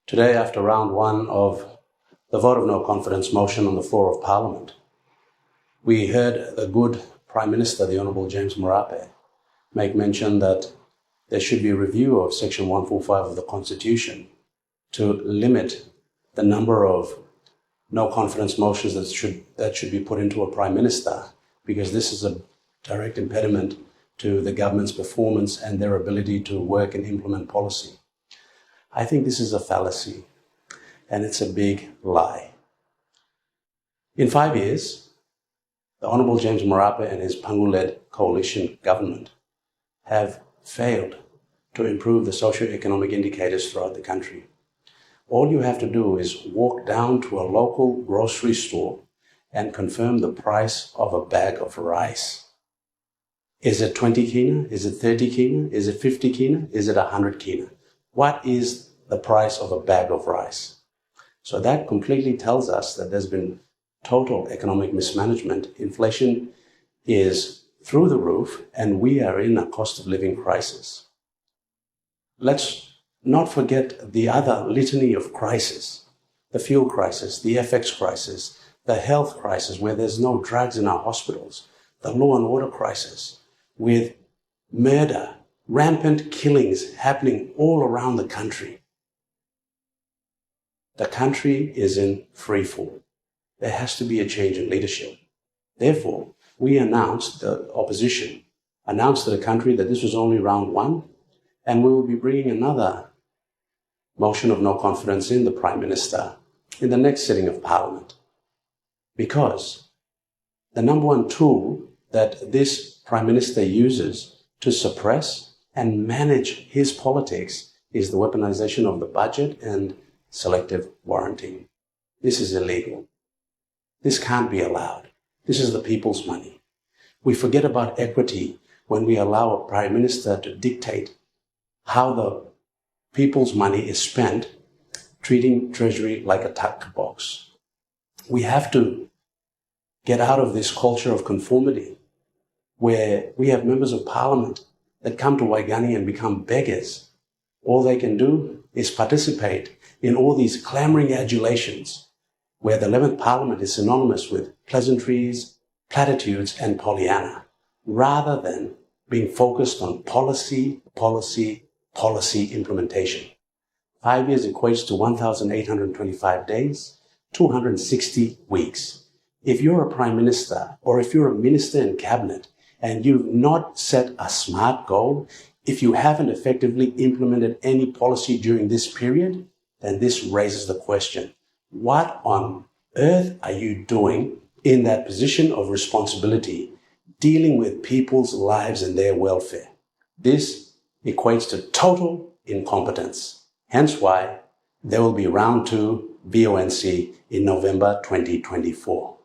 Today, after round one of the vote of no confidence motion on the floor of Parliament, we heard the good Prime Minister, the Honourable James Marape, make mention that there should be a review of Section 145 of the Constitution to limit the number of no confidence motions that should be put into a Prime Minister, because this is a direct impediment to the government's performance and their ability to work and implement policy. I think this is a fallacy, and it's a big lie. In 5 years, the Honourable James Marape and his Pangu-led coalition government have failed to improve the socio-economic indicators throughout the country. All you have to do is walk down to a local grocery store and confirm the price of a bag of rice. Is it 20 kina? Is it 30 kina? Is it 50 kina? Is it 100 kina? What is the price of a bag of rice? So that completely tells us that there's been total economic mismanagement. Inflation is through the roof, and we are in a cost of living crisis. Let's not forget the other litany of crises: the fuel crisis, the FX crisis, the health crisis where there's no drugs in our hospitals, the law and order crisis with murder, rampant killings happening all around the country. The country is in free fall. There has to be a change in leadership. Therefore, we announced, the opposition announced to the country that this was only round one, and we will be bringing another motion of no confidence in the Prime Minister in the next sitting of Parliament. Because the number one tool that this Prime Minister uses to suppress and manage his politics is the weaponization of the budget and selective warranting. This is illegal. This can't be allowed. This is the people's money. We forget about equity when we allow a Prime Minister to dictate how the people's money is spent, treating Treasury like a tuck box. We have to get out of this culture of conformity where we have members of Parliament that come to Waigani and become beggars. All they can do is participate in all these clamoring adulations where the 11th Parliament is synonymous with pleasantries, platitudes, and Pollyanna, rather than being focused on policy implementation. 5 years equates to 1,825 days, 260 weeks. If you're a Prime Minister or if you're a Minister in Cabinet and you've not set a SMART goal, if you haven't effectively implemented any policy during this period, then this raises the question, what on earth are you doing in that position of responsibility, dealing with people's lives and their welfare? This equates to total incompetence. Hence why there will be round 2 VONC in November 2024.